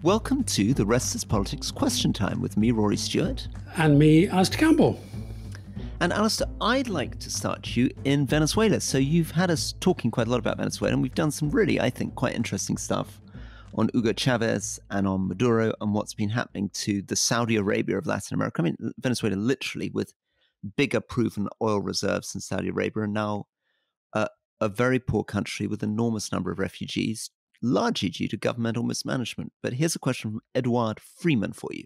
Welcome to the Restless Politics Question Time with me, Rory Stewart. And me, Alastair Campbell. And Alastair, I'd like to start you in Venezuela. So you've had us talking quite a lot about Venezuela, and we've done some really, I think, quite interesting stuff on Hugo Chavez and on Maduro and what's been happening to the Saudi Arabia of Latin America. I mean, Venezuela literally with bigger proven oil reserves than Saudi Arabia, and now a very poor country with an enormous number of refugees, largely due to governmental mismanagement. But here's a question from Edward Freeman for you.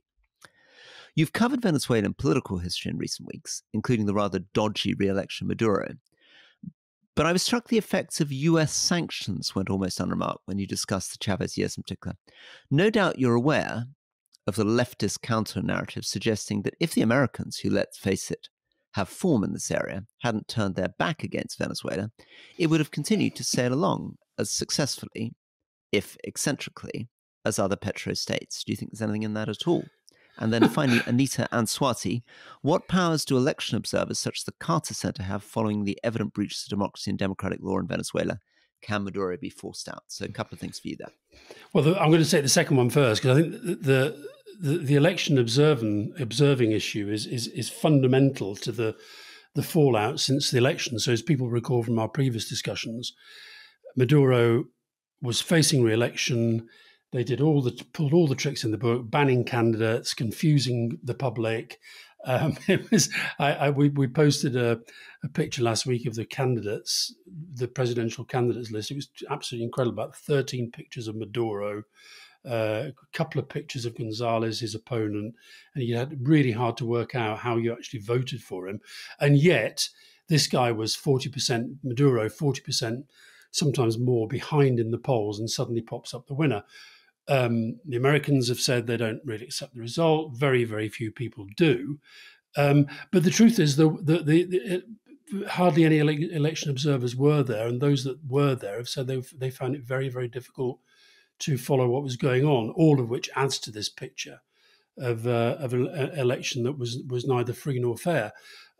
You've covered Venezuelan political history in recent weeks, including the rather dodgy re-election of Maduro. But I was struck the effects of US sanctions went almost unremarked when you discussed the Chavez years in particular. No doubt you're aware of the leftist counter-narrative suggesting that if the Americans, who, let's face it, have form in this area, hadn't turned their back against Venezuela, it would have continued to sail along as successfully, if eccentrically, as other petro-states. Do you think there's anything in that at all? And then finally, Anita Answati, what powers do election observers such as the Carter Center have following the evident breaches of democracy and democratic law in Venezuela? Can Maduro be forced out? So a couple of things for you there. Well, I'm going to take the second one first, because I think the election observing issue is fundamental to the fallout since the election. So as people recall from our previous discussions, Maduro was facing re-election. They pulled all the tricks in the book, banning candidates, confusing the public. We posted a picture last week of the candidates, the presidential candidates list. It was absolutely incredible. About 13 pictures of Maduro, a couple of pictures of Gonzalez, his opponent, and you had really hard to work out how you actually voted for him. And yet, this guy was 40%, Maduro, 40%, sometimes more, behind in the polls, and suddenly pops up the winner. The Americans have said they don't really accept the result. Very, very few people do. But the truth is, hardly any election observers were there, and those that were there have said they found it very, very difficult to follow what was going on, all of which adds to this picture of an election that was neither free nor fair.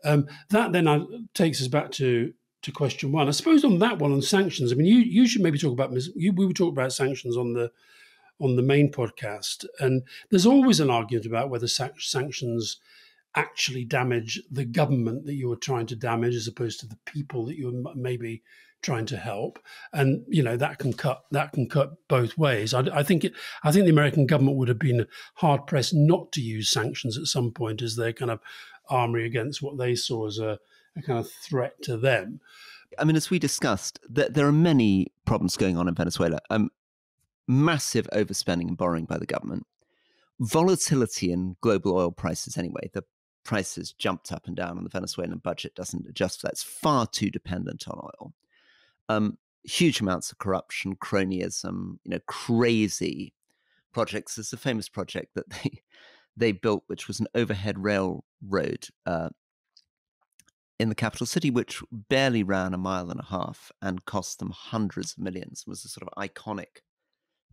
That then takes us back to question one. I suppose on that one, on sanctions, I mean, you should maybe talk about, we were talking about sanctions on the main podcast, and there's always an argument about whether sanctions actually damage the government that you were trying to damage as opposed to the people that you were maybe trying to help, and that can cut both ways. I think the American government would have been hard pressed not to use sanctions at some point as their kind of armory against what they saw as a kind of threat to them. I mean, as we discussed, there are many problems going on in Venezuela. Massive overspending and borrowing by the government, volatility in global oil prices anyway. The prices jumped up and down, and the Venezuelan budget doesn't adjust for that. It's far too dependent on oil. Huge amounts of corruption, cronyism, crazy projects. There's a famous project that they built, which was an overhead railroad in the capital city, which barely ran a mile and a half and cost them hundreds of millions. It was a sort of iconic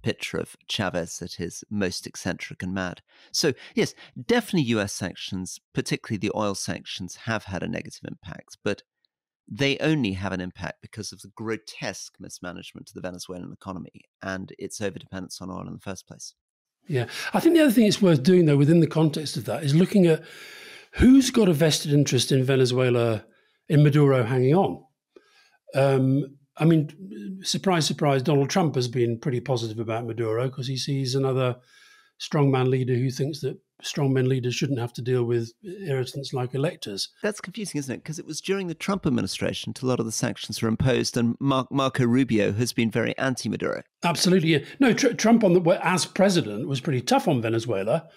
picture of Chavez at his most eccentric and mad. So yes, definitely US sanctions, particularly the oil sanctions, have had a negative impact, but they only have an impact because of the grotesque mismanagement of the Venezuelan economy and its overdependence on oil in the first place. Yeah. I think the other thing it's worth doing, though, within the context of that is looking at who's got a vested interest in Venezuela, in Maduro hanging on. I mean, surprise, surprise, Donald Trump has been pretty positive about Maduro because he sees another strongman leader who thinks that strongman leaders shouldn't have to deal with irritants like electors. That's confusing, isn't it? Because it was during the Trump administration that a lot of the sanctions were imposed, and Marco Rubio has been very anti-Maduro. Absolutely. Yeah. No, Trump as president was pretty tough on Venezuela.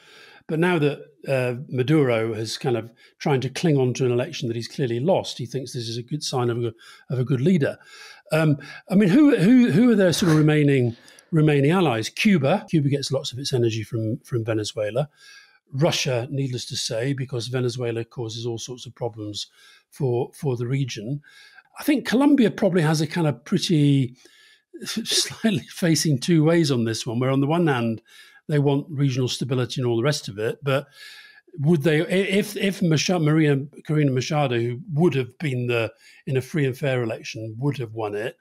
But now that Maduro has kind of trying to cling on to an election that he's clearly lost, he thinks this is a good sign of a good leader. I mean, who are their sort of remaining allies? Cuba gets lots of its energy from Venezuela. Russia, needless to say, because Venezuela causes all sorts of problems for the region. I think Colombia probably has a kind of pretty slightly facing two ways on this one, where on the one hand, they want regional stability and all the rest of it. But would they, if Corina Machado, who would have been in a free and fair election, would have won it,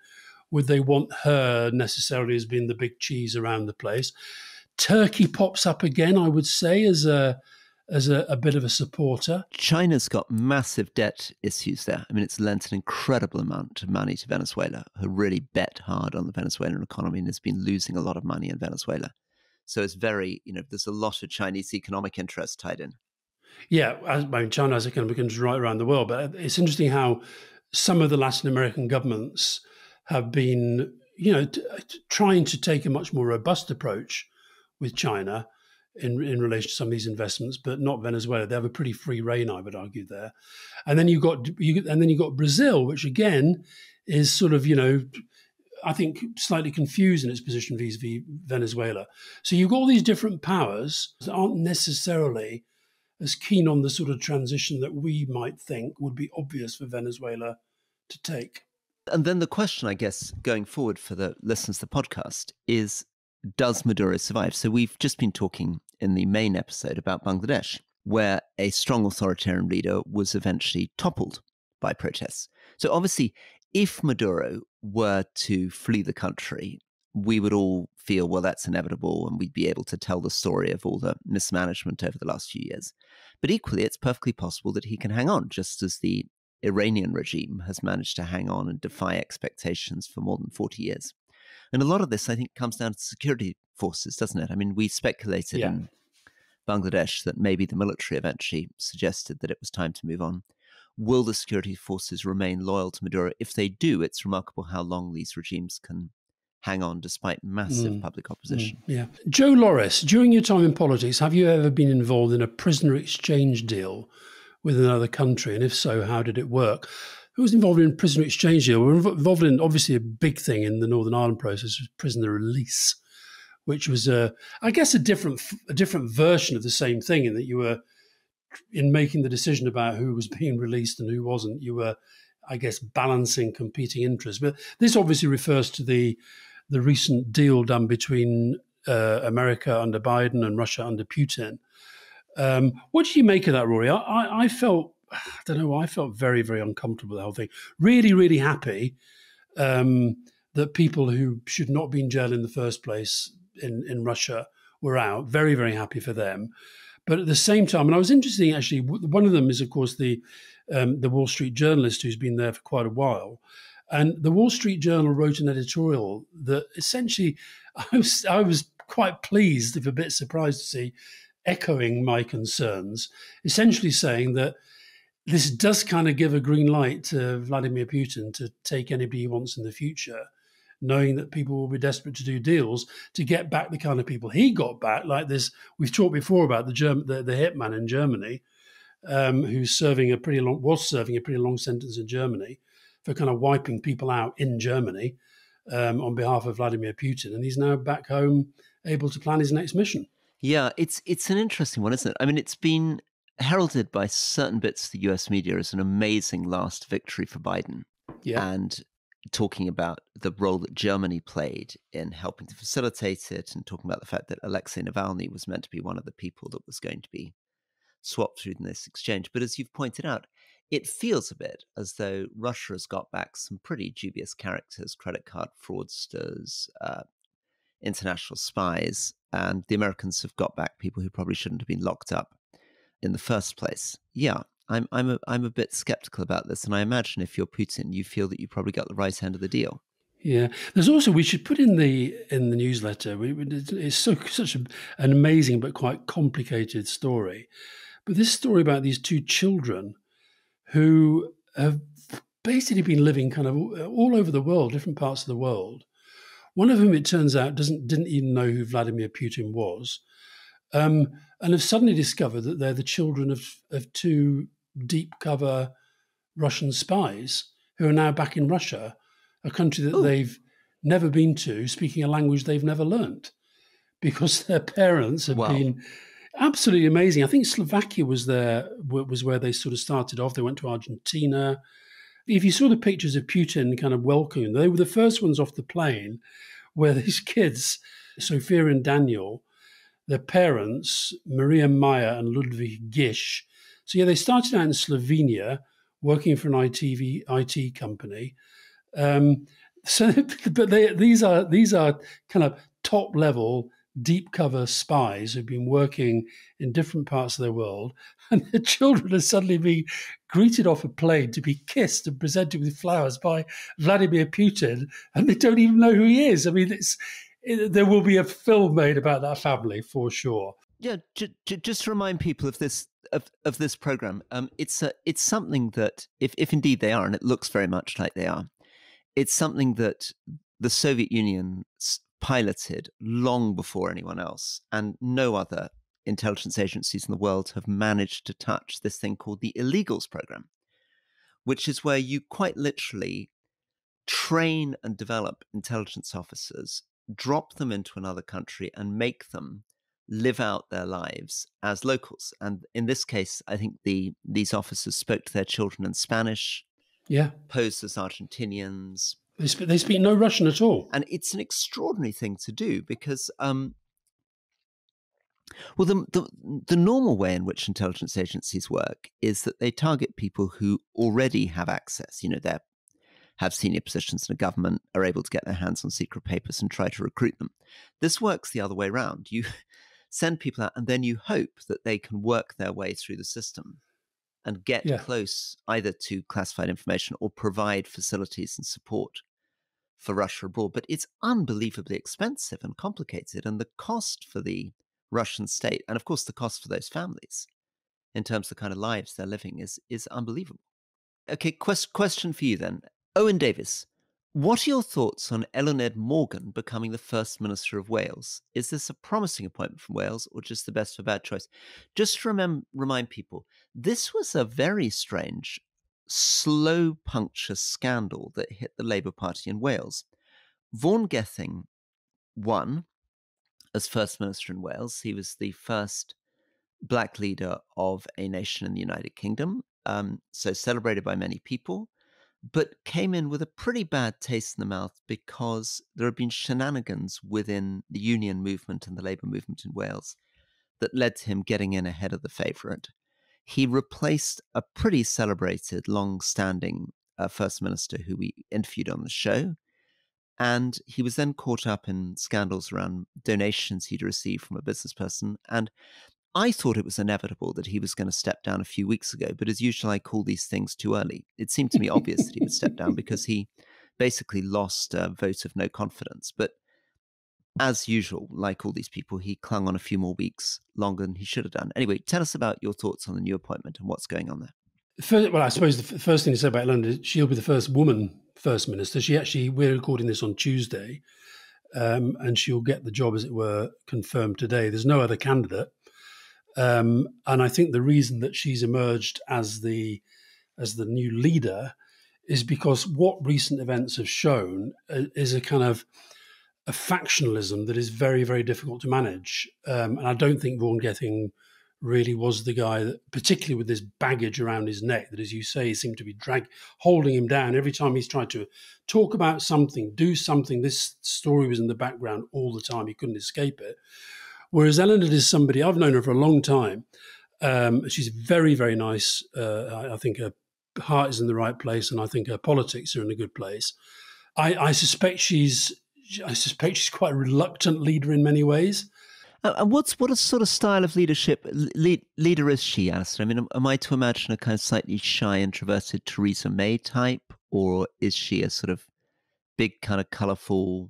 would they want her necessarily as being the big cheese around the place? Turkey pops up again, I would say, as a bit of a supporter. China's got massive debt issues there. I mean, it's lent an incredible amount of money to Venezuela, who really bet hard on the Venezuelan economy and has been losing a lot of money in Venezuela. So it's very, there's a lot of Chinese economic interest tied in. Yeah, China has economic interest right around the world, but it's interesting how some of the Latin American governments have been, trying to take a much more robust approach with China in relation to some of these investments, but not Venezuela. They have a pretty free rein, I would argue, there. And then you got Brazil, which again is sort of, I think slightly confused in its position vis-a-vis Venezuela. So you've got all these different powers that aren't necessarily as keen on the sort of transition that we might think would be obvious for Venezuela to take. And then the question, I guess, going forward for the listeners to the podcast is, does Maduro survive? So we've just been talking in the main episode about Bangladesh, where a strong authoritarian leader was eventually toppled by protests. So obviously, if Maduro were to flee the country, we would all feel, well, that's inevitable, and we'd be able to tell the story of all the mismanagement over the last few years. But equally, it's perfectly possible that he can hang on, just as the Iranian regime has managed to hang on and defy expectations for more than 40 years. And a lot of this, I think, comes down to security forces, doesn't it? I mean, we speculated in Bangladesh that maybe the military eventually suggested that it was time to move on. Will the security forces remain loyal to Maduro? If they do, it's remarkable how long these regimes can hang on despite massive public opposition. Yeah. Joe Loris, during your time in politics, have you ever been involved in a prisoner exchange deal with another country? And if so, how did it work? Who was involved in prisoner exchange deal? We're involved in, obviously, a big thing in the Northern Ireland process was prisoner release, which was, I guess, a different version of the same thing, in that you were, in making the decision about who was being released and who wasn't, you were, I guess, balancing competing interests. But this obviously refers to the recent deal done between America under Biden and Russia under Putin. What did you make of that, Rory? I felt, I felt very, very uncomfortable with the whole thing. Really, really happy that people who should not be in jail in the first place in Russia were out. Very, very happy for them. But at the same time, and I was interested, actually, one of them is, of course, the Wall Street journalist who's been there for quite a while. And the Wall Street Journal wrote an editorial that essentially I was quite pleased, if a bit surprised to see, echoing my concerns, essentially saying that this does kind of give a green light to Vladimir Putin to take anybody he wants in the future, knowing that people will be desperate to do deals to get back the kind of people he got back, like this. We've talked before about the hitman in Germany, who's was serving a pretty long sentence in Germany for kind of wiping people out in Germany on behalf of Vladimir Putin, and he's now back home, able to plan his next mission. Yeah, it's an interesting one, isn't it? I mean, it's been heralded by certain bits of the US media as an amazing last victory for Biden. Yeah. And talking about the role that Germany played in helping to facilitate it, and talking about the fact that Alexei Navalny was meant to be one of the people that was going to be swapped through in this exchange. But as you've pointed out, it feels a bit as though Russia has got back some pretty dubious characters, credit card fraudsters, international spies, and the Americans have got back people who probably shouldn't have been locked up in the first place. Yeah, I'm a bit skeptical about this, and I imagine if you're Putin, you feel that you probably got the right end of the deal. Yeah, there's also, we should put in the newsletter. It's such an amazing but quite complicated story. But this story about these two children who have basically been living kind of all over the world, different parts of the world. One of whom, it turns out, didn't even know who Vladimir Putin was, and have suddenly discovered that they're the children of two deep cover Russian spies who are now back in Russia, a country that they've never been to, speaking a language they've never learnt, because their parents have been absolutely amazing. I think Slovakia was where they sort of started off. They went to Argentina. If you saw the pictures of Putin kind of welcoming, they were the first ones off the plane, where these kids, Sophia and Daniel, their parents, Maria Maya and Ludwig Gish. So yeah, they started out in Slovenia, working for an IT company. But these are kind of top level deep cover spies who've been working in different parts of the world, and the children are suddenly being greeted off a plane to be kissed and presented with flowers by Vladimir Putin, and they don't even know who he is. I mean, there will be a film made about that family for sure. Yeah, just to remind people of this program, it's something that if indeed they are, and it looks very much like they are, it's something that the Soviet Union piloted long before anyone else, and no other intelligence agencies in the world have managed to touch this thing called the illegals program, which is where you quite literally train and develop intelligence officers, drop them into another country, and make them live out their lives as locals. And in this case, I think these officers spoke to their children in Spanish, posed as Argentinians. They speak no Russian at all. And it's an extraordinary thing to do because, the normal way in which intelligence agencies work is that they target people who already have access. They have senior positions in a government, are able to get their hands on secret papers and try to recruit them. This works the other way around. You send people out and then you hope that they can work their way through the system and get close either to classified information or provide facilities and support for Russia abroad. But it's unbelievably expensive and complicated. And the cost for the Russian state, and of course the cost for those families in terms of the kind of lives they're living, is unbelievable. Okay, question for you then. Owen Davies, what are your thoughts on Eluned Morgan becoming the First Minister of Wales? Is this a promising appointment from Wales or just the best for bad choice? Just to remind people, this was a very strange, slow puncture scandal that hit the Labour Party in Wales. Vaughan Gething won as First Minister in Wales. He was the first black leader of a nation in the United Kingdom, so celebrated by many people, but came in with a pretty bad taste in the mouth because there have been shenanigans within the union movement and the Labour movement in Wales that led to him getting in ahead of the favourite. He replaced a pretty celebrated, long-standing First Minister who we interviewed on the show, and he was then caught up in scandals around donations he'd received from a business person. And I thought it was inevitable that he was going to step down a few weeks ago, but as usual, I call these things too early. It seemed to me obvious that he would step down because he basically lost a vote of no confidence. But as usual, like all these people, he clung on a few more weeks longer than he should have done. Anyway, tell us about your thoughts on the new appointment and what's going on there. Well, I suppose the first thing to say about London is she'll be the first woman First Minister. We're recording this on Tuesday, and she'll get the job, as it were, confirmed today. There's no other candidate. And I think the reason that she's emerged as the new leader is because what recent events have shown is a kind of a factionalism that is very, very difficult to manage. And I don't think Vaughan Gething really was the guy that, particularly with this baggage around his neck, that, as you say, seemed to be holding him down every time he's tried to talk about something, do something. This story was in the background all the time. He couldn't escape it. Whereas Eluned is somebody, I've known her for a long time. She's very, very nice. I think her heart is in the right place, and I think her politics are in a good place. I suspect she's quite a reluctant leader in many ways. And what a sort of style of leader is she, Alastair? I mean, am I to imagine a kind of slightly shy, introverted Theresa May type, or is she a sort of big, kind of colourful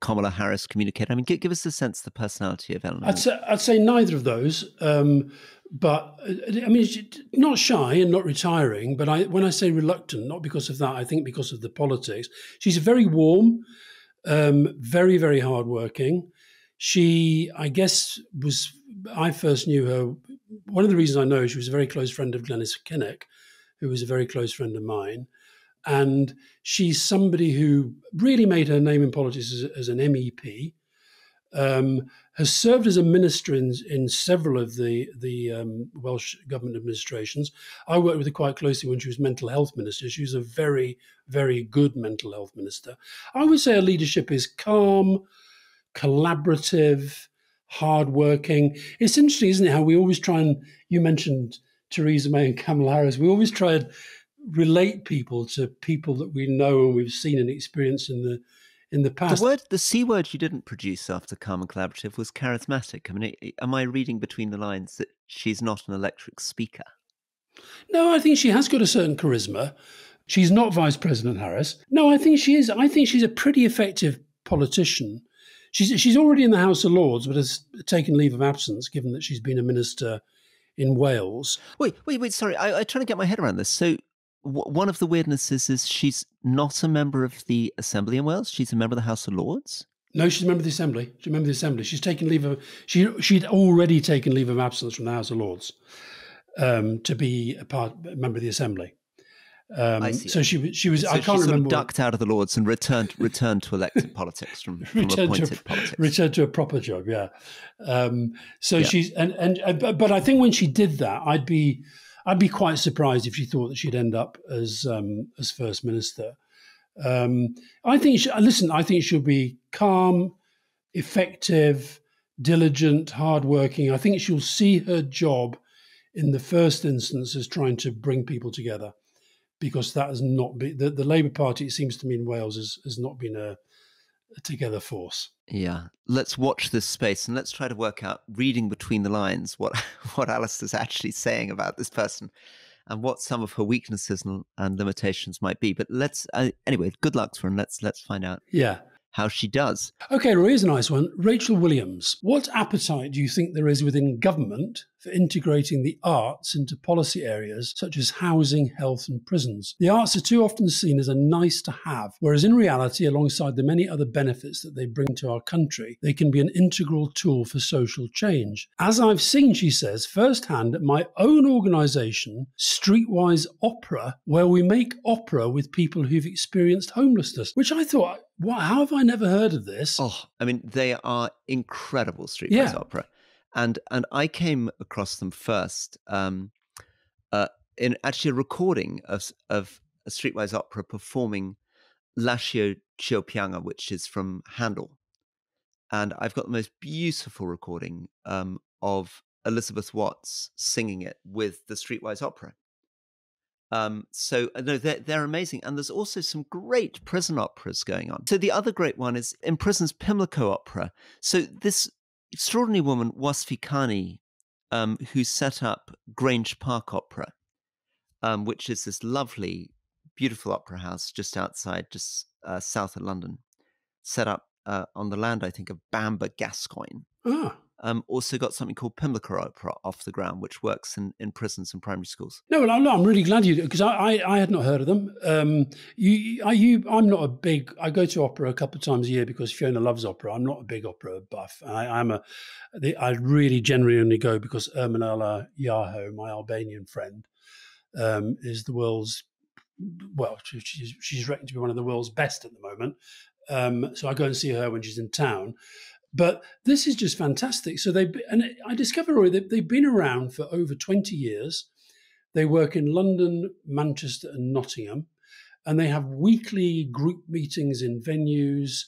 Kamala Harris communicator? I mean, give us a sense of the personality of Ellen. I'd say neither of those. But I mean, not shy and not retiring. But when I say reluctant, not because of that, I think because of the politics. She's very warm, very, very hardworking. She, I guess, I first knew her. One of the reasons I know she was a very close friend of Glenys Kinnock, who was a very close friend of mine. And she's somebody who really made her name in politics as an MEP, has served as a minister in several of the Welsh government administrations. I worked with her quite closely when she was mental health minister. She was a very, very good mental health minister. I would say her leadership is calm, collaborative, hardworking. It's interesting, isn't it, how we always try and, you mentioned Theresa May and Kamala Harris, we always try and relate people to people that we know and we've seen and experienced in in the past. The C word you didn't produce after Calm and Collaborative was charismatic. I mean, am I reading between the lines that she's not an electric speaker? No, I think she has got a certain charisma. She's not Vice President Harris. No, I think she is. I think she's a pretty effective politician. She's already in the House of Lords, but has taken leave of absence, given that she's been a minister in Wales. Wait. Sorry, I'm trying to get my head around this. So one of the weirdnesses is she's not a member of the Assembly in Wales. She's a member of the House of Lords. No, she's a member of the Assembly. She's a member of the Assembly. She's taken leave of. She'd already taken leave of absence from the House of Lords to be a member of the Assembly. I see. So she was. So I can't remember. Ducked out of the Lords and returned to elected politics from appointed politics. Returned to a proper job. Yeah. So Yeah. she's but I think when she did that, I'd be quite surprised if she thought that she'd end up as First Minister. I think I think she'll be calm, effective, diligent, hardworking. I think she'll see her job in the first instance as trying to bring people together, because that has not been the Labour Party, it seems to me, in Wales has not been a together force. Yeah, let's watch this space and let's try to work out, reading between the lines, what Alastair's actually saying about this person and what some of her weaknesses and limitations might be. But let's anyway, good luck to her, and let's find out. Yeah. How she does. Okay, Rory, here's a nice one. Rachel Williams. What appetite do you think there is within government for integrating the arts into policy areas such as housing, health and prisons? The arts are too often seen as a nice to have, whereas in reality, alongside the many other benefits that they bring to our country, they can be an integral tool for social change. As I've seen, she says, firsthand at my own organisation, Streetwise Opera, where we make opera with people who've experienced homelessness, which I thought, wow, how have I never heard of this? Oh, I mean, they are incredible Streetwise Opera. And I came across them first in actually a recording of a Streetwise Opera performing Lascio Ciò Pianga, which is from Handel. And I've got the most beautiful recording of Elizabeth Watts singing it with the Streetwise Opera. So no, they're amazing. And there's also some great prison operas going on. So the other great one is in prisons, Pimlico Opera. So this extraordinary woman, Wasfi Khani, who set up Grange Park Opera, which is this lovely, beautiful opera house just outside, south of London, set up on the land, I think, of Bamber, Gascoigne. Also got something called Pimlico Opera off the ground, which works in prisons and primary schools. No, well, I'm really glad you do, because I had not heard of them. I'm not a big. I go to opera a couple of times a year because Fiona loves opera. I'm not a big opera buff. I really generally only go because Ermanela Yaho, my Albanian friend, is the world's. Well, she's reckoned to be one of the world's best at the moment. So I go and see her when she's in town. But this is just fantastic. So I discovered, Roy, that they've been around for over 20 years. They work in London, Manchester and Nottingham, and they have weekly group meetings in venues.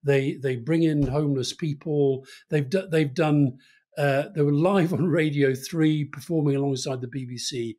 They bring in homeless people. They were live on Radio 3 performing alongside the BBC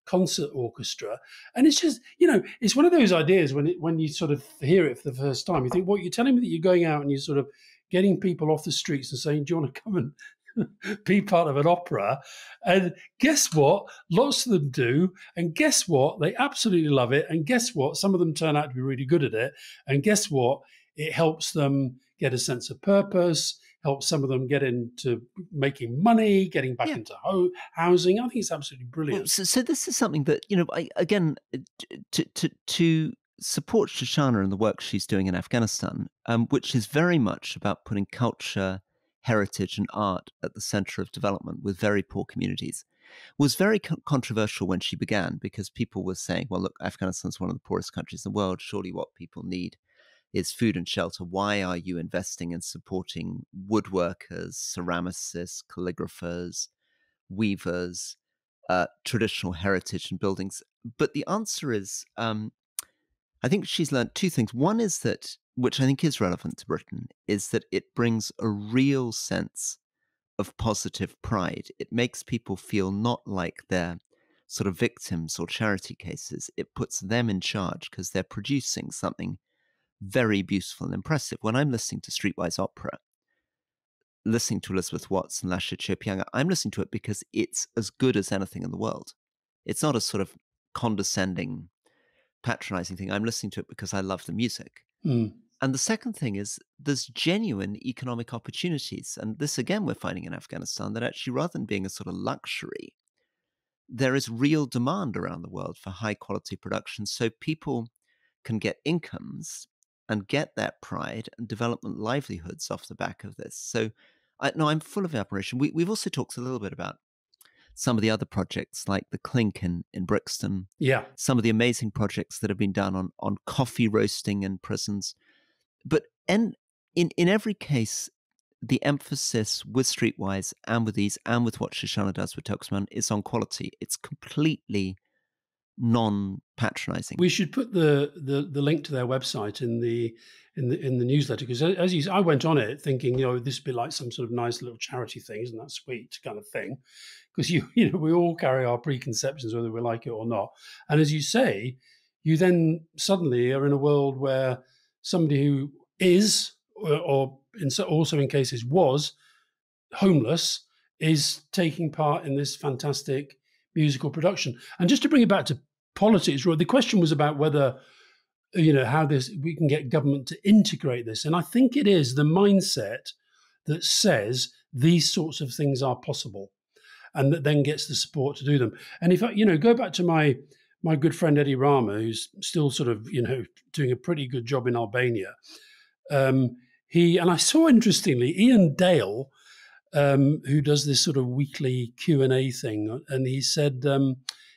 concert orchestra. And it's just, it's one of those ideas when you sort of hear it for the first time, you think, what, you're telling me that you're going out and you're sort of getting people off the streets and saying, do you want to come and be part of an opera? And guess what? Lots of them do. And guess what? They absolutely love it. And guess what? Some of them turn out to be really good at it. And guess what? It helps them get a sense of purpose, helps some of them get into making money, getting back into housing. I think it's absolutely brilliant. Well, so this is something that, again, to support Shoshana and the work she's doing in Afghanistan, which is very much about putting culture, heritage and art at the center of development with very poor communities, was very controversial when she began, because people were saying, well, look, Afghanistan's one of the poorest countries in the world. Surely what people need is food and shelter. Why are you investing in supporting woodworkers, ceramicists, calligraphers, weavers, traditional heritage and buildings? But the answer is, I think she's learned two things. One is that, which I think is relevant to Britain, is that it brings a real sense of positive pride. It makes people feel not like they're sort of victims or charity cases. It puts them in charge because they're producing something very beautiful and impressive. When I'm listening to Streetwise Opera, listening to Elizabeth Watts and Lascia Chiopianga, I'm listening to it because it's as good as anything in the world. It's not a sort of condescending, patronizing thing. I'm listening to it because I love the music. Mm. And the second thing is there's genuine economic opportunities. And this, again, we're finding in Afghanistan, that actually rather than being a sort of luxury, there is real demand around the world for high quality production. So people can get incomes and get that pride and development livelihoods off the back of this. So no, I'm full of admiration. We've also talked a little bit about some of the other projects like the Clink in Brixton, Yeah. some of the amazing projects that have been done on coffee roasting in prisons. But in every case, the emphasis with Streetwise and with these and with what Shoshana does with Turkestan is on quality. It's completely non-patronizing. We should put the link to their website in the newsletter, because as I went on it thinking, this would be like some sort of nice little charity thing, isn't that sweet kind of thing? Because we all carry our preconceptions whether we like it or not. And as you say, you then suddenly are in a world where somebody who is, or also in cases was, homeless is taking part in this fantastic musical production. And just to bring it back to politics, the question was about whether, how we can get government to integrate this. And I think it is the mindset that says these sorts of things are possible, and that then gets the support to do them. And if I, go back to my good friend Eddie Rama, who's still sort of, doing a pretty good job in Albania. And I saw, interestingly, Ian Dale, who does this sort of weekly Q&A thing, and he said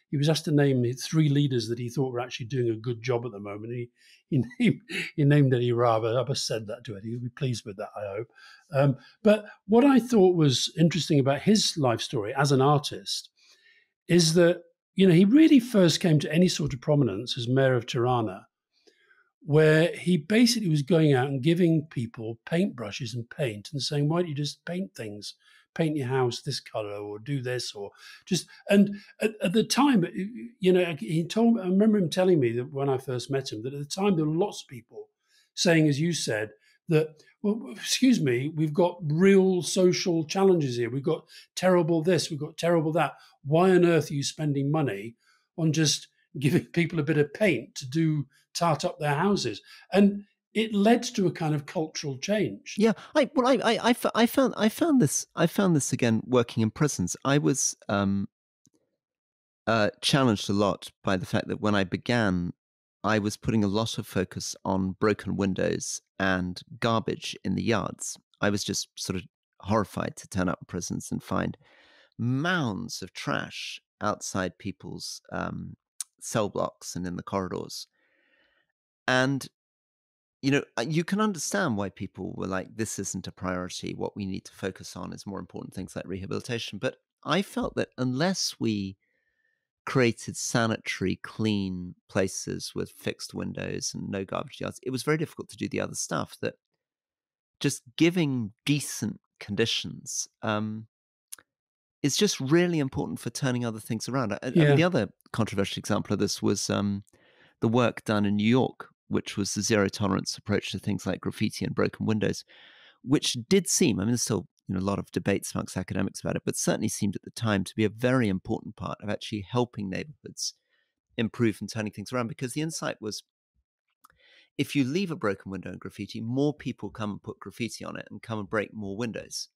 he was asked to name 3 leaders that he thought were actually doing a good job at the moment. He named Eddie Rama. I just said that to Eddie. He'll be pleased with that, I hope. But what I thought was interesting about his life story as an artist is that, he really first came to any sort of prominence as mayor of Tirana, where he basically was going out and giving people paintbrushes and paint and saying, why don't you just paint things? Paint your house this color, or do this, or just. And at the time, I remember him telling me that when I first met him, that at the time there were lots of people saying, as you said, that, well, excuse me, we've got real social challenges here. We've got terrible this, we've got terrible that. Why on earth are you spending money on just giving people a bit of paint to tart up their houses? And it led to a kind of cultural change. Yeah, I found this again working in prisons. I was challenged a lot by the fact that when I began, I was putting a lot of focus on broken windows and garbage in the yards. I was just sort of horrified to turn up in prisons and find mounds of trash outside people's cell blocks and in the corridors. And you can understand why people were like, this isn't a priority. What we need to focus on is more important things like rehabilitation. But I felt that unless we created sanitary, clean places with fixed windows and no garbage yards, it was very difficult to do the other stuff. That just giving decent conditions is just really important for turning other things around. I mean, the other controversial example of this was the work done in New York, which was the zero tolerance approach to things like graffiti and broken windows, which did seem, I mean, there's still a lot of debates amongst academics about it, but certainly seemed at the time to be a very important part of actually helping neighborhoods improve and turning things around. Because the insight was, if you leave a broken window in graffiti, more people come and put graffiti on it and come and break more windows.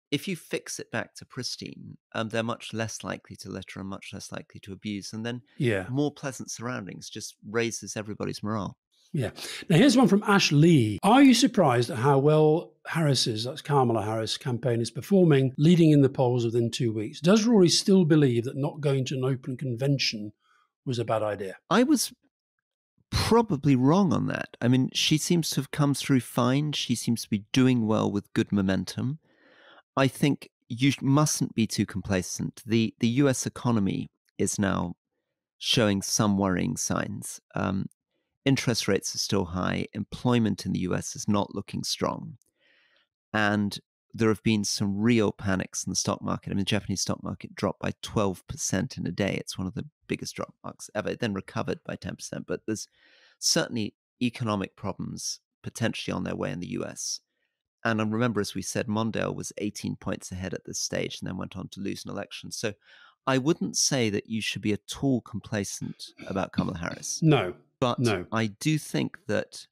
If you fix it back to pristine, they're much less likely to litter and much less likely to abuse. And then more pleasant surroundings just raises everybody's morale. Yeah. Now, here's one from Ash Lee. Are you surprised at how well that's Kamala Harris' campaign is performing, leading in the polls within 2 weeks? Does Rory still believe that not going to an open convention was a bad idea? I was probably wrong on that. I mean, she seems to have come through fine. She seems to be doing well with good momentum. I think you mustn't be too complacent. The US economy is now showing some worrying signs. Interest rates are still high. Employment in the US is not looking strong. And there have been some real panics in the stock market. I mean, the Japanese stock market dropped by 12% in a day. It's one of the biggest drop marks ever. It then recovered by 10%. But there's certainly economic problems potentially on their way in the US. And I remember, as we said, Mondale was 18 points ahead at this stage and then went on to lose an election. So I wouldn't say that you should be at all complacent about Kamala Harris. No, But no. I do think that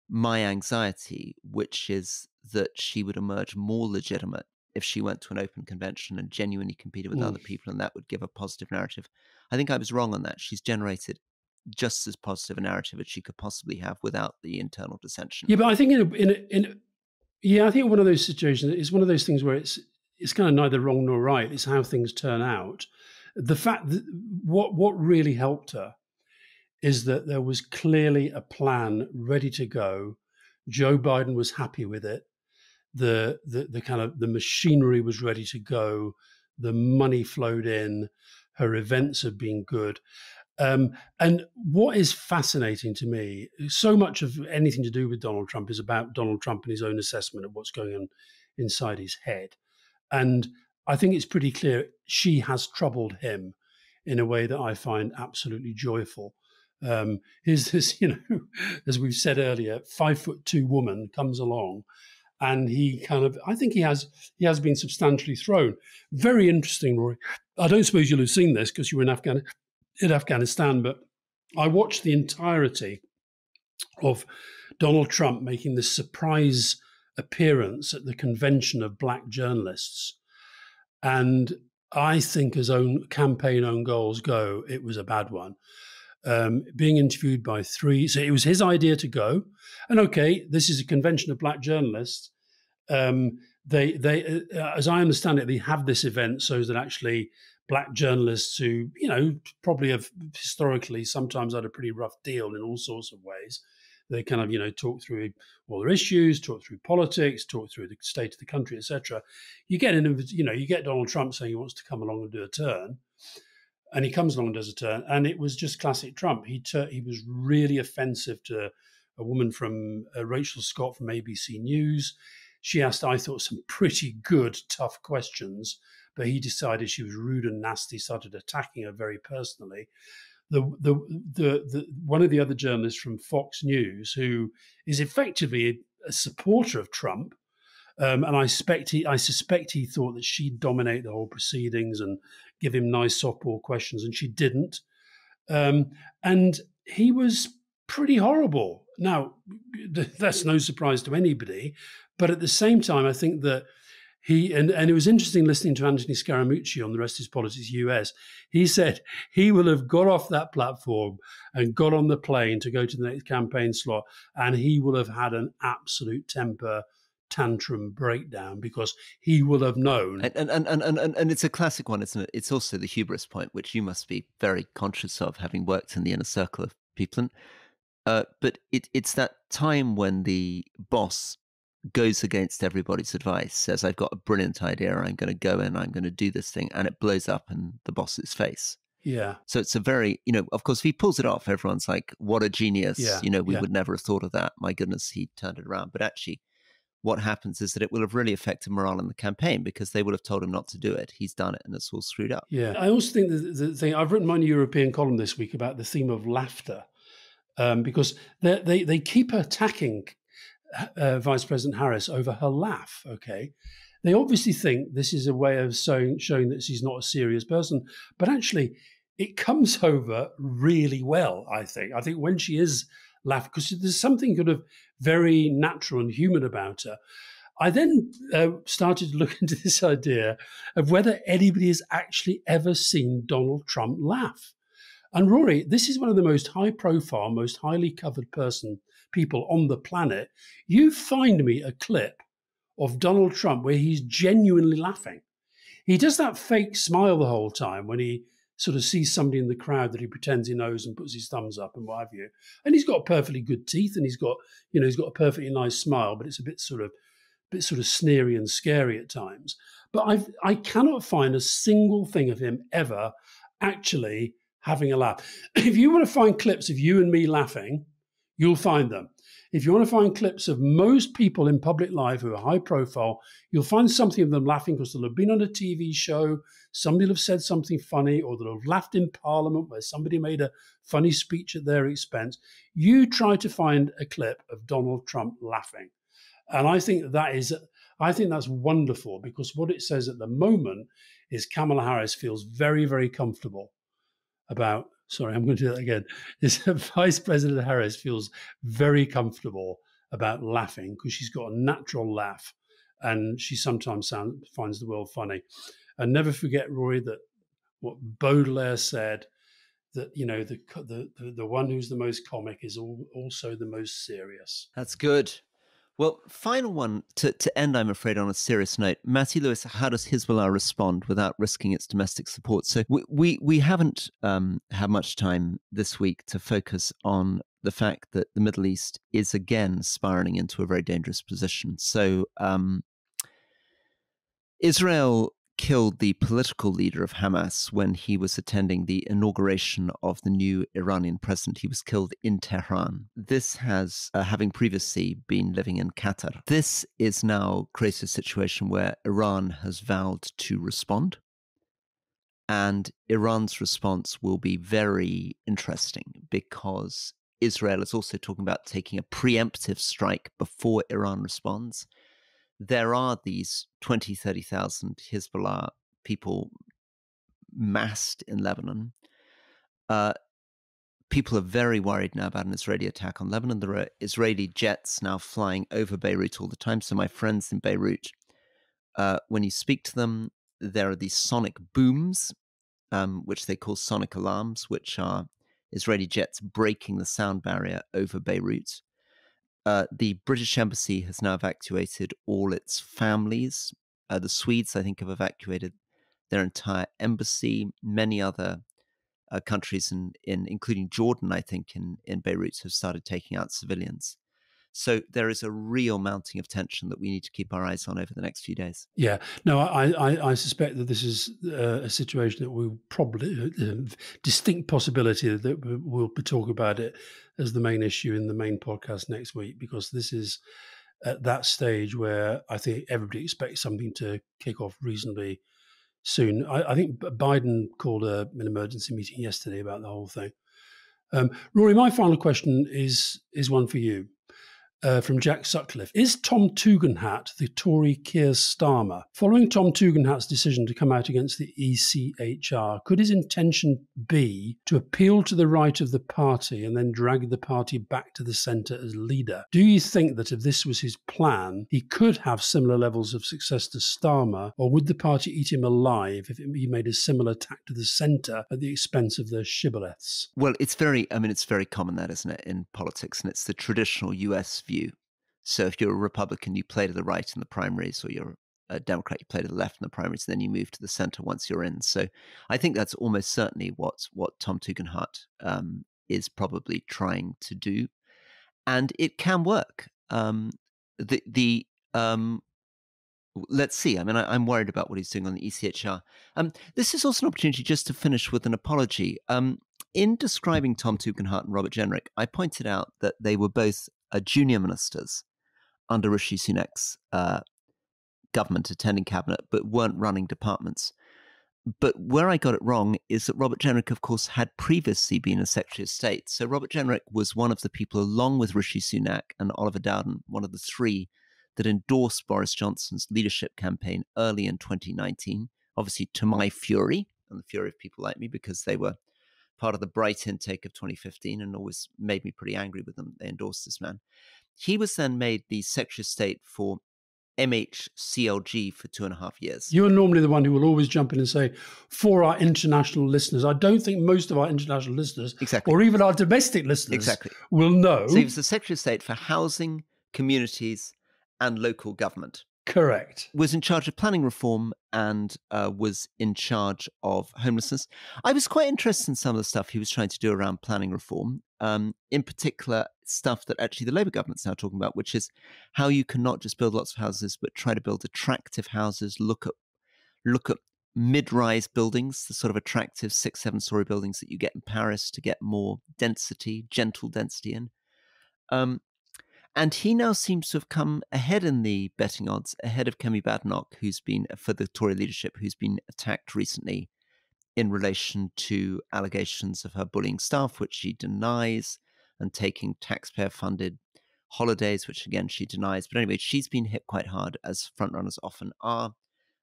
my anxiety, which is that she would emerge more legitimate if she went to an open convention and genuinely competed with other people, and that would give a positive narrative. I think I was wrong on that. She's generated just as positive a narrative as she could possibly have without the internal dissension. Yeah, but I think I think one of those situations is one of those things where it's kind of neither wrong nor right. It's how things turn out. The fact that what really helped her is that there was clearly a plan ready to go. Joe Biden was happy with it. The kind of the machinery was ready to go. The money flowed in. Her events have been good. And what is fascinating to me, so much of anything to do with Donald Trump is about Donald Trump and his own assessment of what's going on inside his head. And I think it's pretty clear she has troubled him in a way that I find absolutely joyful. Here's this, as we've said earlier, 5'2" woman comes along, and I think he has been substantially thrown. Very interesting, Rory. I don't suppose you'll have seen this because you were in Afghanistan, but I watched the entirety of Donald Trump making this surprise appearance at the convention of black journalists. And I think as campaign own goals go, it was a bad one. Being interviewed by three, so it was his idea to go. And okay, this is a convention of black journalists. They as I understand it, they have this event so that actually black journalists who, probably have historically sometimes had a pretty rough deal in all sorts of ways. They kind of, talk through all their issues, talk through politics, talk through the state of the country, etc. You get Donald Trump saying he wants to come along and do a turn. And he comes along and does a turn, and it was just classic Trump. He was really offensive to a woman from Rachel Scott from ABC News. She asked, I thought, some pretty good, tough questions, but he decided she was rude and nasty, started attacking her very personally. One of the other journalists from Fox News, who is effectively a supporter of Trump, and I suspect he thought that she'd dominate the whole proceedings and give him nice softball questions, and she didn't. And he was pretty horrible. Now, that's no surprise to anybody, but at the same time, I think that and it was interesting listening to Anthony Scaramucci on The Rest is Politics US. He said he will have got off that platform and got on the plane to go to the next campaign slot, and he will have had an absolute temper tantrum breakdown because he will have known. And it's a classic one, isn't it? It's also the hubris point, which you must be very conscious of, having worked in the inner circle of people. But it's that time when the boss goes against everybody's advice, says, I've got a brilliant idea, I'm going to go in, I'm going to do this thing, and it blows up in the boss's face. Yeah. So it's a very, of course, if he pulls it off, everyone's like, what a genius. Yeah. We would never have thought of that. My goodness, he turned it around. But actually, what happens is that it will have really affected morale in the campaign because they will have told him not to do it. He's done it and it's all screwed up. Yeah. I also think the thing, I've written my European column this week about the theme of laughter, because they keep attacking Vice President Harris over her laugh, okay? They obviously think this is a way of showing that she's not a serious person, but actually it comes over really well, I think. I think when she is laughing, because there's something kind of very natural and human about her. I then started to look into this idea of whether anybody has actually ever seen Donald Trump laugh. And Rory, this is one of the most high-profile, most highly covered people on the planet. You find me a clip of Donald Trump where he's genuinely laughing. He does that fake smile the whole time when he sort of sees somebody in the crowd that he pretends he knows and puts his thumbs up and what have you. And he's got perfectly good teeth and he's got a perfectly nice smile, but it's a bit sort of sneery and scary at times. But I cannot find a single thing of him ever actually having a laugh. If you want to find clips of you and me laughing, you'll find them. If you want to find clips of most people in public life who are high profile, you'll find something of them laughing because they'll have been on a TV show, somebody will have said something funny, or they'll have laughed in Parliament where somebody made a funny speech at their expense. You try to find a clip of Donald Trump laughing. And I think that's wonderful, because what it says at the moment is Kamala Harris feels very, very comfortable about, sorry, I'm going to do that again, is that Vice President Harris feels very comfortable about laughing because she's got a natural laugh and she sometimes finds the world funny. And never forget, Rory, that what Baudelaire said, that, you know, the one who's the most comic is also the most serious. That's good. Well, final one to end, I'm afraid, on a serious note. Matthew Lewis, how does Hezbollah respond without risking its domestic support? So we haven't had much time this week to focus on the fact that the Middle East is again spiraling into a very dangerous position. So Israel killed the political leader of Hamas when he was attending the inauguration of the new Iranian president. He was killed in Tehran. This has, having previously been living in Qatar, this is now created a situation where Iran has vowed to respond. And Iran's response will be very interesting because Israel is also talking about taking a preemptive strike before Iran responds. There are these 20, 30,000 Hezbollah people massed in Lebanon. People are very worried now about an Israeli attack on Lebanon. There are Israeli jets now flying over Beirut all the time. So my friends in Beirut, when you speak to them, there are these sonic booms, which they call sonic alarms, which are Israeli jets breaking the sound barrier over Beirut. The British embassy has now evacuated all its families. The Swedes, I think, have evacuated their entire embassy. Many other countries, including Jordan, I think, in Beirut, have started taking out civilians. So there is a real mounting of tension that we need to keep our eyes on over the next few days. Yeah, no, I suspect that this is a situation that we'll probably, distinct possibility that we'll be talking about it as the main issue in the main podcast next week, because this is at that stage where I think everybody expects something to kick off reasonably soon. I think Biden called an emergency meeting yesterday about the whole thing. Rory, my final question is one for you. From Jack Sutcliffe. Is Tom Tugendhat the Tory Keir Starmer? Following Tom Tugendhat's decision to come out against the ECHR, could his intention be to appeal to the right of the party and then drag the party back to the centre as leader? Do you think that if this was his plan, he could have similar levels of success to Starmer, or would the party eat him alive if he made a similar attack to the centre at the expense of the shibboleths? Well, it's very common, that, isn't it, in politics, and it's the traditional US view. So if you're a Republican, you play to the right in the primaries, or you're a Democrat, you play to the left in the primaries, and then you move to the center once you're in. So I think that's almost certainly what Tom Tugendhat is probably trying to do, and it can work. Let's see. I mean, I'm worried about what he's doing on the ECHR. This is also an opportunity just to finish with an apology. In describing Tom Tugendhat and Robert Jenrick, I pointed out that they were both junior ministers under Rishi Sunak's government, attending cabinet, but weren't running departments. But where I got it wrong is that Robert Jenrick, of course, had previously been a Secretary of State. So Robert Jenrick was one of the people, along with Rishi Sunak and Oliver Dowden, one of the three that endorsed Boris Johnson's leadership campaign early in 2019, obviously to my fury and the fury of people like me, because they were part of the bright intake of 2015 and always made me pretty angry with them. They endorsed this man. He was then made the Secretary of State for MHCLG for 2.5 years. You're normally the one who will always jump in and say, for our international listeners, I don't think most of our international listeners, exactly, or even our domestic listeners, exactly, will know. So he was the Secretary of State for Housing, Communities, and Local Government. Correct. Was in charge of planning reform and was in charge of homelessness. I was quite interested in some of the stuff he was trying to do around planning reform, in particular stuff that actually the Labour government's now talking about, which is how you can not just build lots of houses, but try to build attractive houses, look at mid-rise buildings, the sort of attractive 6-7-story buildings that you get in Paris to get more density, gentle density in. And he now seems to have come ahead in the betting odds, ahead of Kemi Badenoch, who's been, for the Tory leadership, who's been attacked recently in relation to allegations of her bullying staff, which she denies, and taking taxpayer-funded holidays, which again she denies. But anyway, she's been hit quite hard, as frontrunners often are,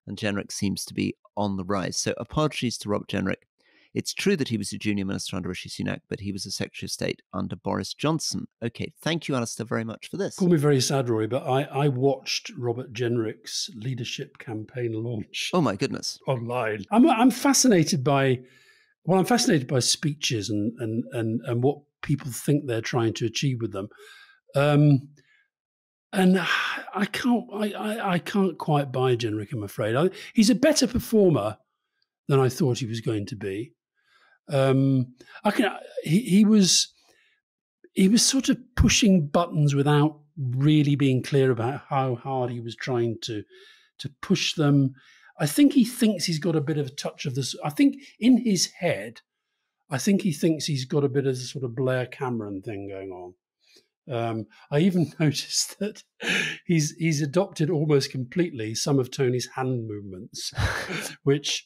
and Jenrick seems to be on the rise. So apologies to Robert Jenrick. It's true that he was a junior minister under Rishi Sunak, but he was a Secretary of State under Boris Johnson. Okay, thank you, Alastair, very much for this. Call me very sad, Rory, but I watched Robert Jenrick's leadership campaign launch. Oh my goodness! Online, I'm fascinated by. Well, I'm fascinated by speeches and what people think they're trying to achieve with them, and I can't quite buy Jenrick, I'm afraid. He's a better performer than I thought he was going to be. He was sort of pushing buttons without really being clear about how hard he was trying to push them. I think he thinks he's got a bit of a touch of this. I think in his head, I think he thinks he's got a bit of the sort of Blair Cameron thing going on. I even noticed that he's adopted almost completely some of Tony's hand movements, which,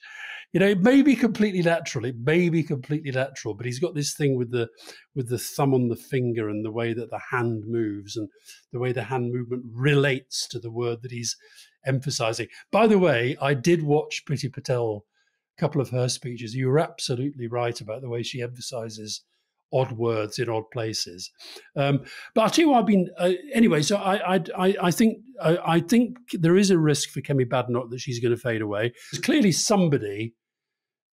it may be completely natural. It may be completely natural, but he's got this thing with the thumb on the finger and the way that the hand moves and the way the hand movement relates to the word that he's emphasizing. By the way, I did watch Priti Patel, a couple of her speeches. You were absolutely right about the way she emphasizes odd words in odd places. But I'll tell you what I've been anyway. So I think there is a risk for Kemi Badenoch that she's going to fade away. There's clearly somebody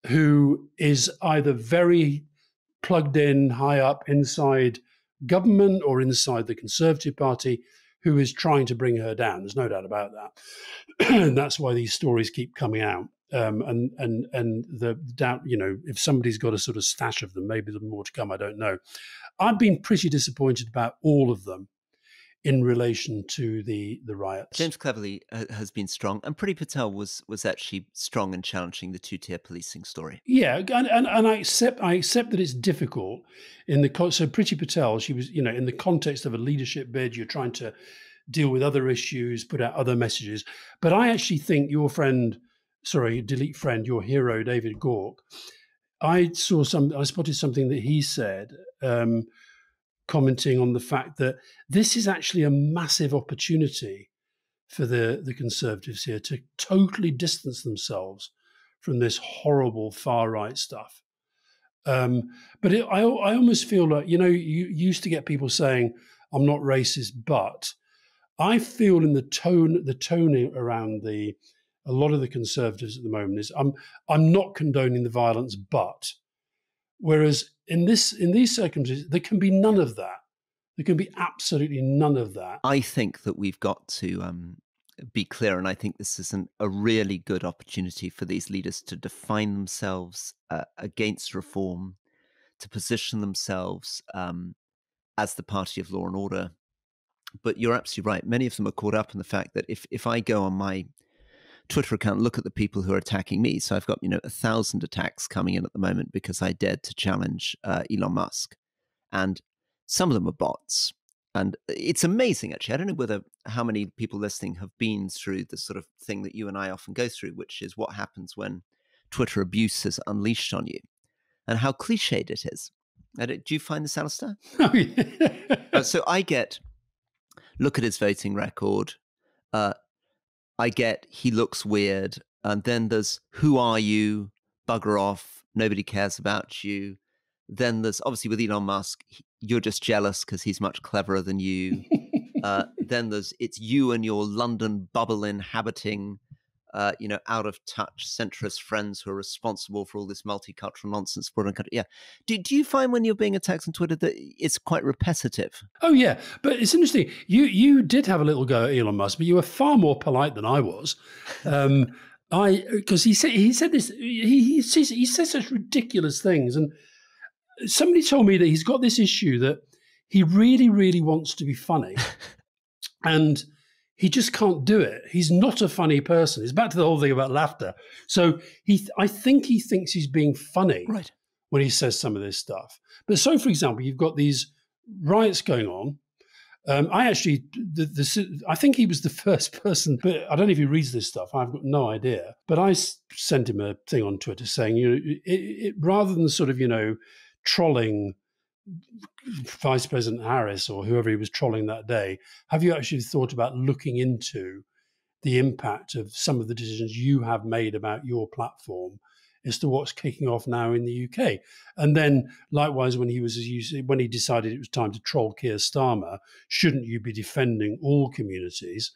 who is either very plugged in, high up inside government or inside the Conservative Party, who is trying to bring her down. There's no doubt about that, and that's why these stories keep coming out. And the doubt, if somebody's got a sort of stash of them, maybe there's more to come. I don't know. I've been pretty disappointed about all of them in relation to the riots. James Cleverly has been strong, and Priti Patel was actually strong in challenging the two-tier policing story. Yeah, and I accept that it's difficult so Priti Patel, she was, in the context of a leadership bid, you're trying to deal with other issues, put out other messages. But I actually think your hero, David Gork, I spotted something that he said, commenting on the fact that this is actually a massive opportunity for the Conservatives here to totally distance themselves from this horrible far-right stuff. But I almost feel like, you used to get people saying, I'm not racist, but I feel in the tone around a lot of the Conservatives at the moment is I'm not condoning the violence, but whereas in these circumstances there can be none of that. There can be absolutely none of that. I think that we've got to be clear, and I think this is a really good opportunity for these leaders to define themselves against reform, to position themselves as the party of law and order. But you're absolutely right. Many of them are caught up in the fact that if I go on my Twitter account, look at the people who are attacking me. So I've got 1,000 attacks coming in at the moment because I dared to challenge Elon Musk, and some of them are bots. And it's amazing, actually. I don't know how many people listening have been through the sort of thing that you and I often go through, which is what happens when Twitter abuse is unleashed on you, and how cliched it is. Do you find this, Alastair? Oh, yeah. So I get, look at his voting record. I get, he looks weird. And then there's, who are you? Bugger off. Nobody cares about you. Then there's, obviously with Elon Musk, you're just jealous because he's much cleverer than you. Then there's, it's you and your London bubble inhabiting, out of touch centrist friends who are responsible for all this multicultural nonsense. Yeah. Do you find when you're being attacked on Twitter that it's quite repetitive? Oh yeah, but it's interesting. You did have a little go at Elon Musk, but you were far more polite than I was. Because he said this. He says such ridiculous things, and somebody told me that he's got this issue that he really, really wants to be funny, and he just can't do it. He's not a funny person. It's back to the whole thing about laughter. So I think he thinks he's being funny, right, when he says some of this stuff. But so, for example, you've got these riots going on. I actually, I think he was the first person, but I don't know if he reads this stuff. I've got no idea. But I sent him a thing on Twitter saying, rather than sort of, trolling Vice President Harris or whoever he was trolling that day, have you actually thought about looking into the impact of some of the decisions you have made about your platform as to what's kicking off now in the UK? And then, likewise, when he decided it was time to troll Keir Starmer, shouldn't you be defending all communities?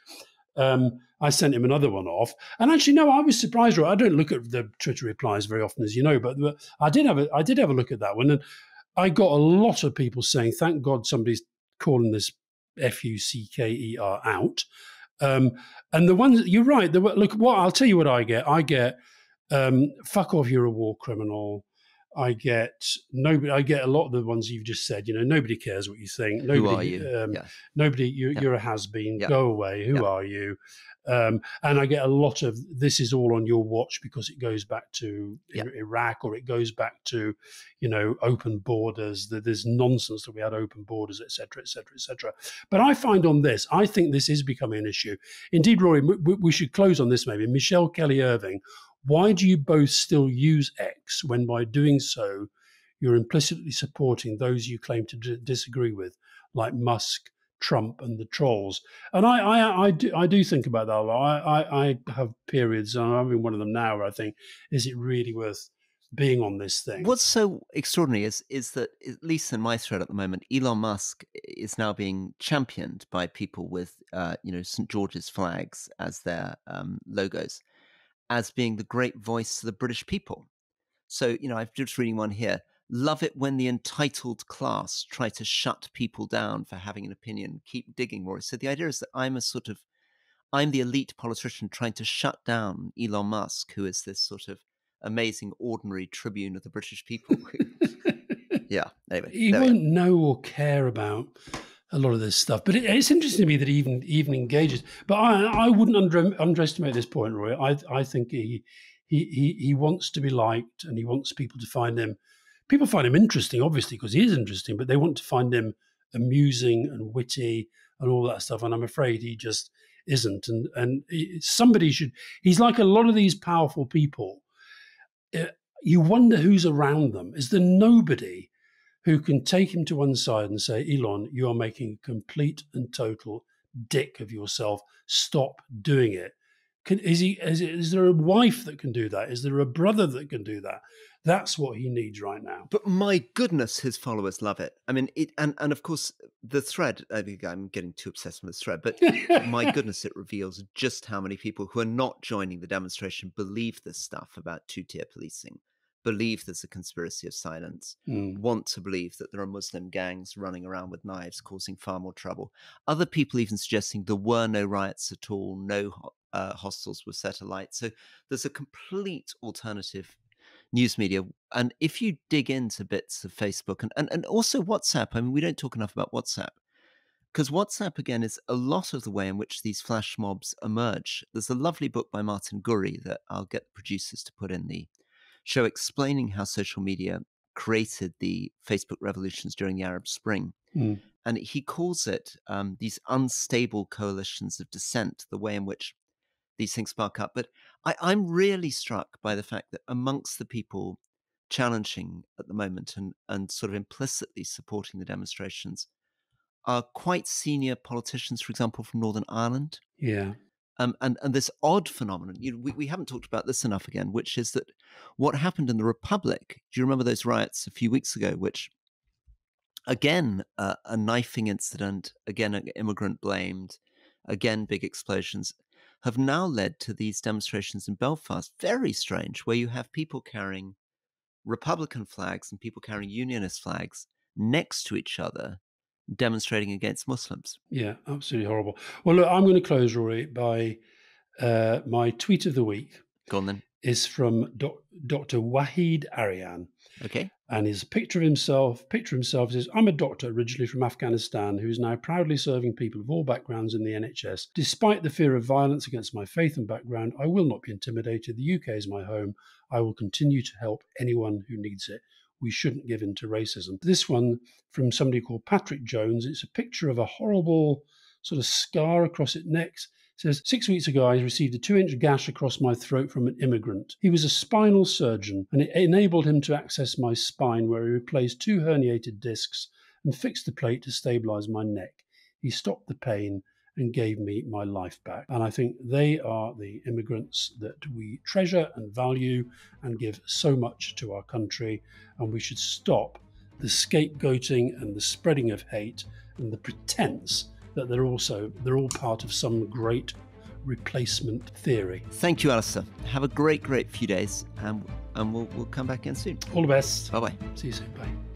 I sent him another one off, and actually, no, I was surprised. I don't look at the Twitter replies very often, as you know, but I did have a look at that one, and I got a lot of people saying, "Thank God somebody's calling this FUCKER out." And the ones you're right. Look, what I'll tell you what I get. I get fuck off, you're a war criminal. I get nobody. I get a lot of the ones you've just said. Nobody cares what you think. Nobody, Who are you? Nobody. You're a has-been. Yeah. Go away. Who are you? And I get a lot of this is all on your watch because it goes back to Iraq, or it goes back to, open borders. There's nonsense that we had open borders, etc., etc., etc. But I find on this, I think this is becoming an issue. Indeed, Rory, we should close on this maybe. Michelle Kelly-Irving, why do you both still use X when by doing so you're implicitly supporting those you claim to disagree with, like Musk, Trump, and the trolls? And I do think about that a lot. I have periods, and I'm in one of them now, where I think, is it really worth being on this thing? What's so extraordinary is that, at least in my thread at the moment, Elon Musk is now being championed by people with St. George's flags as their logos, as being the great voice of the British people. So, I'm just reading one here. Love it when the entitled class try to shut people down for having an opinion. Keep digging, Rory. So the idea is that I'm the elite politician trying to shut down Elon Musk, who is this sort of amazing, ordinary tribune of the British people. Yeah, anyway. He won't know or care about a lot of this stuff. But it's interesting to me that he even engages. But I wouldn't underestimate this point, Roy. I think he wants to be liked, and he wants people to find him. People find him interesting, obviously, because he is interesting, but they want to find him amusing and witty and all that stuff. And I'm afraid he just isn't. And somebody should. He's like a lot of these powerful people. You wonder who's around them. Is there nobody who can take him to one side and say, Elon, you are making a complete and total dick of yourself. Stop doing it. Is there a wife that can do that? Is there a brother that can do that? That's what he needs right now. But my goodness, his followers love it. I mean, and of course, the thread, I think I'm getting too obsessed with this thread, but my goodness, it reveals just how many people who are not joining the demonstration believe this stuff about two-tier policing, believe there's a conspiracy of silence, want to believe that there are Muslim gangs running around with knives causing far more trouble. Other people even suggesting there were no riots at all, no hostels were set alight. So there's a complete alternative news media. And if you dig into bits of Facebook and also WhatsApp, I mean, we don't talk enough about WhatsApp, because WhatsApp, again, is a lot of the way in which these flash mobs emerge. There's a lovely book by Martin Gurri that I'll get the producers to put in the show, explaining how social media created the Facebook revolutions during the Arab Spring. And he calls it these unstable coalitions of dissent, the way in which these things spark up. But I'm really struck by the fact that amongst the people challenging at the moment and sort of implicitly supporting the demonstrations are quite senior politicians, for example, from Northern Ireland. Yeah. And this odd phenomenon, we haven't talked about this enough again, which is that what happened in the Republic, do you remember those riots a few weeks ago, which, again, a knifing incident, again, an immigrant blamed, again, big explosions, have now led to these demonstrations in Belfast, very strange, where you have people carrying Republican flags and people carrying Unionist flags next to each other, demonstrating against Muslims. Yeah, absolutely horrible. Well, look, I'm going to close, Rory, by my tweet of the week. Go on then. Is from Dr. Wahid Arian. Okay. And his picture of himself says, I'm a doctor originally from Afghanistan who is now proudly serving people of all backgrounds in the NHS. Despite the fear of violence against my faith and background, I will not be intimidated. The UK is my home. I will continue to help anyone who needs it. we shouldn't give in to racism. This one from somebody called Patrick Jones, it's a picture of a horrible sort of scar across its neck. It says, 6 weeks ago, I received a 2-inch gash across my throat from an immigrant. He was a spinal surgeon, and it enabled him to access my spine, where he replaced 2 herniated discs and fixed the plate to stabilize my neck. He stopped the pain and gave me my life back. And I think they are the immigrants that we treasure and value and give so much to our country. And we should stop the scapegoating and the spreading of hate and the pretense that they're all part of some great replacement theory. Thank you, Alastair. Have a great few days, and we'll come back again soon. All the best. Bye-bye. See you soon. Bye.